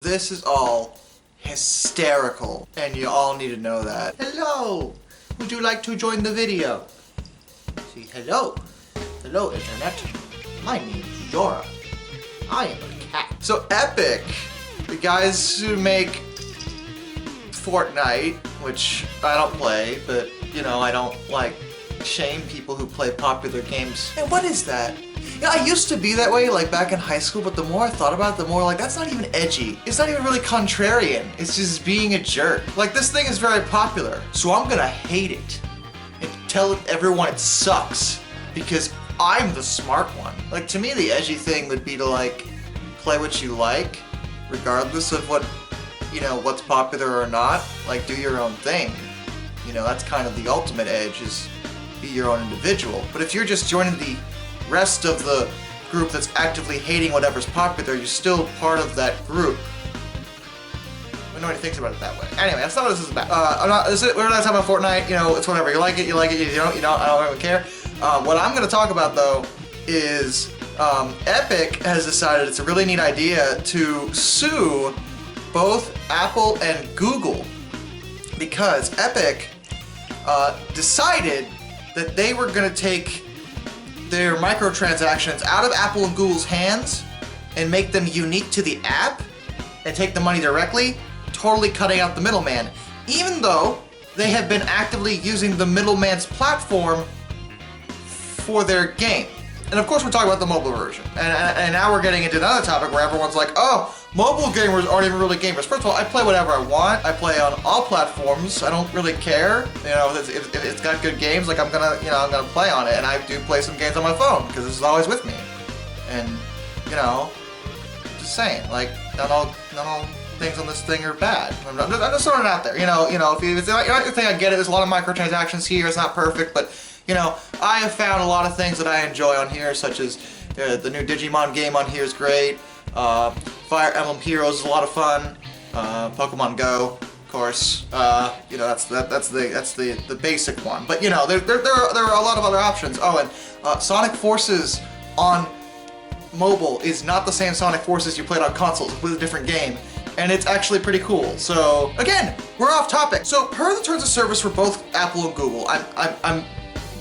This is all hysterical, and you all need to know that. Hello! Would you like to join the video? See, hello. Hello, Internet. My name is Zora. I am a cat. So Epic, the guys who make Fortnite, which I don't play, but, you know, I don't, like, shame people who play popular games. And what is that? Yeah, I used to be that way, like, back in high school, but the more I thought about it, the more, like, that's not even edgy. It's not even really contrarian. It's just being a jerk. Like, this thing is very popular, so I'm gonna hate it and tell everyone it sucks because I'm the smart one. Like, to me, the edgy thing would be to, like, play what you like, regardless of what, you know, what's popular or not. Like, do your own thing. You know, that's kind of the ultimate edge, is be your own individual. But if you're just joining the rest of the group that's actively hating whatever's popular, you're still part of that group. I don't know what he thinks about it that way. Anyway, that's not what this is about. We're not talking about Fortnite. You know, it's whatever. You like it, you like it. You don't. I don't really care. What I'm going to talk about though is Epic has decided it's a really neat idea to sue both Apple and Google because Epic decided that they were going to take their microtransactions out of Apple and Google's hands and make them unique to the app and take the money directly, totally cutting out the middleman, even though they have been actively using the middleman's platform for their game. And of course we're talking about the mobile version. And now we're getting into another topic where everyone's like, oh, mobile gamers aren't even really gamers. First of all, I play whatever I want. I play on all platforms. I don't really care. You know, if it's got good games, like I'm gonna play on it. And I do play some games on my phone because this is always with me. And, you know, just saying, like, not all things on this thing are bad. I'm just throwing it out there. You know, if you think I get it, there's a lot of microtransactions here. It's not perfect, but you know, I have found a lot of things that I enjoy on here, such as the new Digimon game on here is great. Fire Emblem Heroes is a lot of fun. Pokemon Go, of course. You know, that's the basic one. But you know, there are a lot of other options. Oh, and Sonic Forces on mobile is not the same Sonic Forces you played on consoles. It's a different game. And it's actually pretty cool. So again, we're off topic. So per the terms of service for both Apple and Google, I'm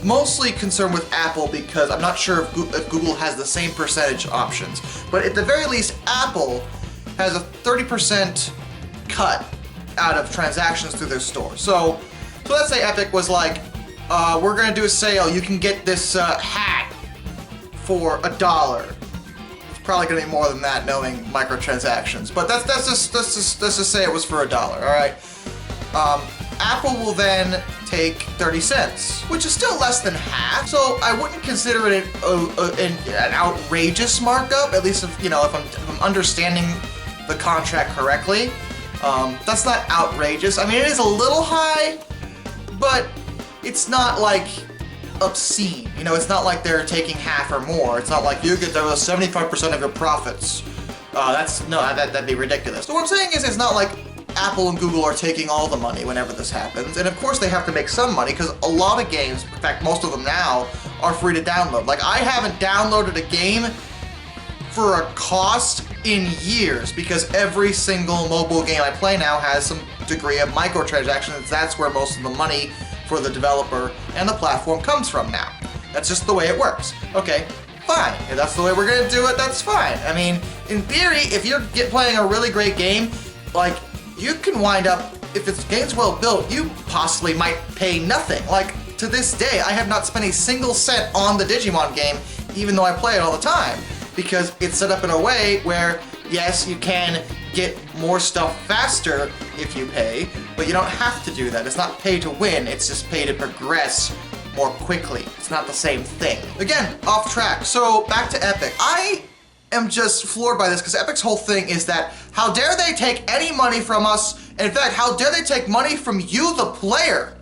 mostly concerned with Apple because I'm not sure if Google has the same percentage options. But at the very least, Apple has a 30% cut out of transactions through their store. So let's say Epic was like, we're gonna do a sale. You can get this hat for $1. It's probably gonna be more than that, knowing microtransactions. But let's just say it was for $1. All right. Apple will then take 30 cents, which is still less than half. So I wouldn't consider it an outrageous markup, at least if I'm understanding the contract correctly. That's not outrageous. I mean, it is a little high, but it's not like obscene. You know, it's not like they're taking half or more. It's not like you get 75% of your profits. That'd be ridiculous. So what I'm saying is, it's not like Apple and Google are taking all the money whenever this happens. And of course they have to make some money because a lot of games, in fact most of them now, are free to download. Like, I haven't downloaded a game for a cost in years because every single mobile game I play now has some degree of microtransactions. That's where most of the money for the developer and the platform comes from now. That's just the way it works. Okay, fine. If that's the way we're gonna do it, that's fine. I mean, in theory, if you're playing a really great game, like, you can wind up, if the game's well built, you possibly might pay nothing. Like, to this day, I have not spent a single cent on the Digimon game, even though I play it all the time, because it's set up in a way where, yes, you can get more stuff faster if you pay, but you don't have to do that. It's not pay to win, it's just pay to progress more quickly. It's not the same thing. Again, off track. So, back to Epic. I am just floored by this because Epic's whole thing is that how dare they take any money from us, and in fact, how dare they take money from you, the player?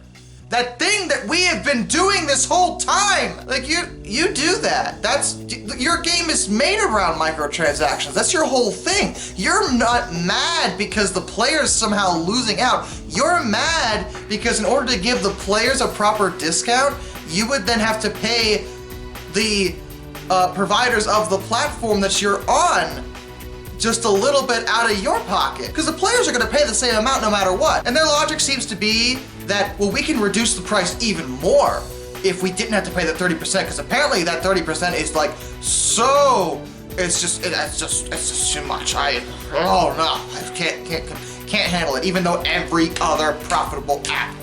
That thing that we have been doing this whole time. Like, you do that. Your game is made around microtransactions. That's your whole thing. You're not mad because the player's somehow losing out. You're mad because in order to give the players a proper discount, you would then have to pay the providers of the platform that you're on just a little bit out of your pocket. Because the players are gonna pay the same amount no matter what. And their logic seems to be that, well, we can reduce the price even more if we didn't have to pay the 30%, because apparently that 30% is like so, it's just too much. Oh no, I can't handle it, even though every other profitable app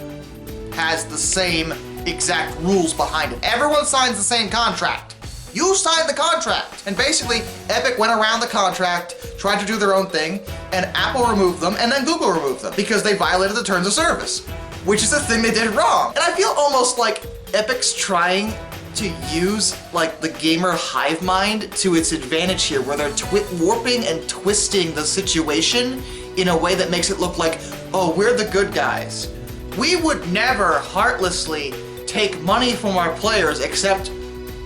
has the same exact rules behind it. Everyone signs the same contract. You signed the contract. And basically, Epic went around the contract, tried to do their own thing, and Apple removed them, and then Google removed them because they violated the terms of service, which is the thing they did wrong. And I feel almost like Epic's trying to use like the gamer hive mind to its advantage here, where they're warping and twisting the situation in a way that makes it look like, oh, we're the good guys. We would never heartlessly take money from our players except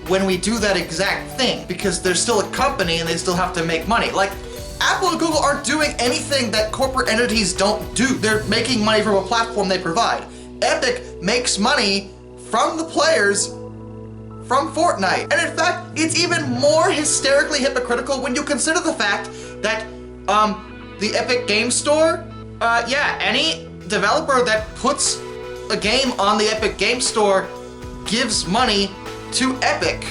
when we do that exact thing, because they're still a company and they still have to make money. Like, Apple and Google aren't doing anything that corporate entities don't do. They're making money from a platform they provide. Epic makes money from the players from Fortnite. And in fact, it's even more hysterically hypocritical when you consider the fact that the Epic Game Store, any developer that puts a game on the Epic Game Store gives money to Epic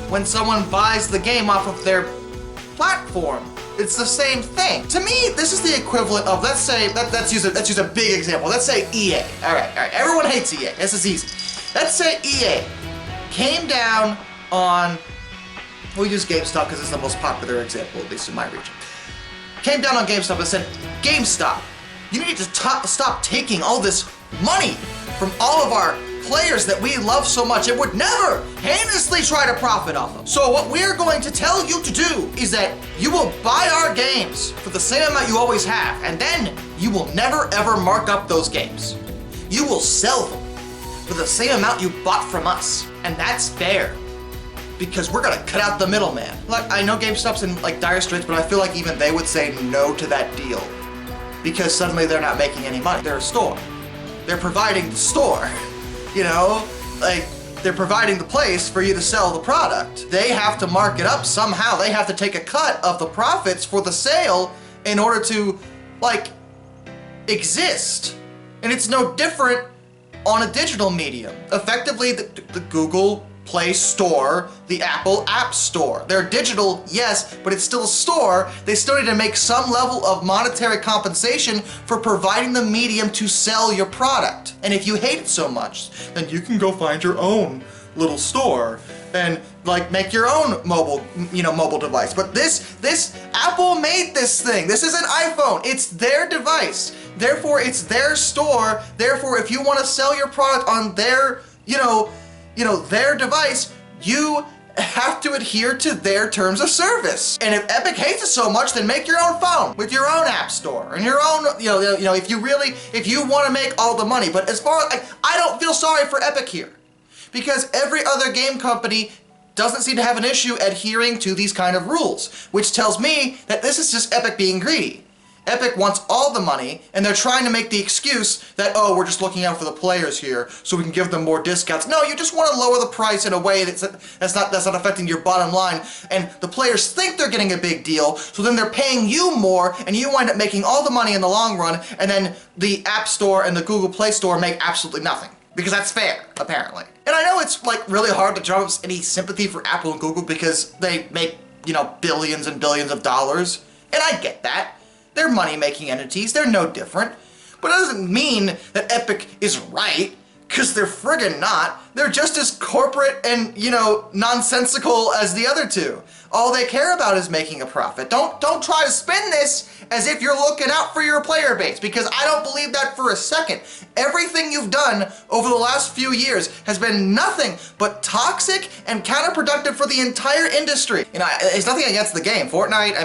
when someone buys the game off of their platform. It's the same thing. To me, this is the equivalent of, let's use a big example. Let's say EA. All right. Everyone hates EA. This is easy. Let's say EA came down on, we'll use GameStop because it's the most popular example, at least in my region. Came down on GameStop and said, GameStop, you need to stop taking all this money from all of our players that we love so much and would never heinously try to profit off of. So what we're going to tell you to do is that you will buy our games for the same amount you always have, and then you will never ever mark up those games. You will sell them for the same amount you bought from us. And that's fair, because we're gonna cut out the middleman. Like, I know GameStop's in like dire straits, but I feel like even they would say no to that deal, because suddenly they're not making any money. They're a store. They're providing the store. You know, like, they're providing the place for you to sell the product. They have to mark it up somehow. They have to take a cut of the profits for the sale in order to, like, exist. And it's no different on a digital medium. Effectively, the Google Play Store, the Apple App Store. They're digital, yes, but it's still a store. They still need to make some level of monetary compensation for providing the medium to sell your product. And if you hate it so much, then you can go find your own little store and like make your own mobile device. But this Apple made this thing. This is an iPhone. It's their device. Therefore, it's their store. Therefore, if you want to sell your product on their, their device, you have to adhere to their terms of service. And if Epic hates it so much, then make your own phone with your own app store and your own, if you want to make all the money. But as far as, I don't feel sorry for Epic here, because every other game company doesn't seem to have an issue adhering to these kind of rules, which tells me that this is just Epic being greedy. Epic wants all the money, and they're trying to make the excuse that, oh, we're just looking out for the players here, so we can give them more discounts. No, you just want to lower the price in a way that's not affecting your bottom line, and the players think they're getting a big deal, so then they're paying you more, and you wind up making all the money in the long run, and then the App Store and the Google Play Store make absolutely nothing. Because that's fair, apparently. And I know it's like really hard to drum up any sympathy for Apple and Google because they make, billions and billions of dollars, and I get that. They're money-making entities, they're no different. But it doesn't mean that Epic is right, because they're friggin' not. They're just as corporate and, nonsensical as the other two. All they care about is making a profit. Don't try to spin this as if you're looking out for your player base, because I don't believe that for a second. Everything you've done over the last few years has been nothing but toxic and counterproductive for the entire industry. It's nothing against the game. Fortnite,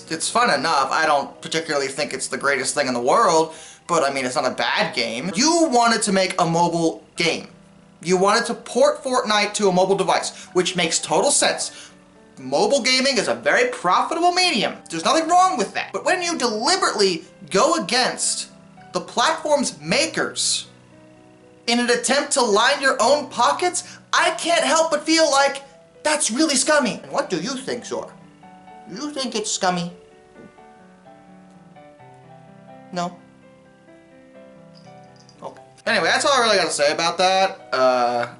it's fun enough. I don't particularly think it's the greatest thing in the world, but it's not a bad game. You wanted to make a mobile game. You wanted to port Fortnite to a mobile device, which makes total sense. Mobile gaming is a very profitable medium. There's nothing wrong with that. But when you deliberately go against the platform's makers in an attempt to line your own pockets, I can't help but feel like that's really scummy. And what do you think, Zor? You think it's scummy? No? Okay. Anyway, that's all I really got to say about that.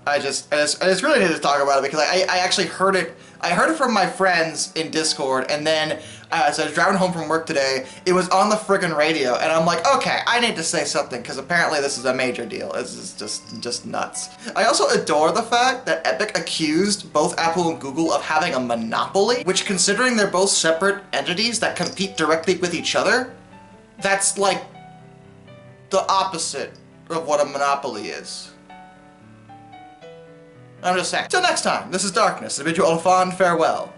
I just really needed to talk about it because I actually heard it. I heard it from my friends in Discord, and then as I was driving home from work today, it was on the friggin' radio, and I'm like, okay, I need to say something because apparently this is a major deal. This is just nuts. I also adore the fact that Epic accused both Apple and Google of having a monopoly, which, considering they're both separate entities that compete directly with each other, that's like the opposite of what a monopoly is. I'm just saying. Till next time, this is Darkness. I bid you all a fond farewell.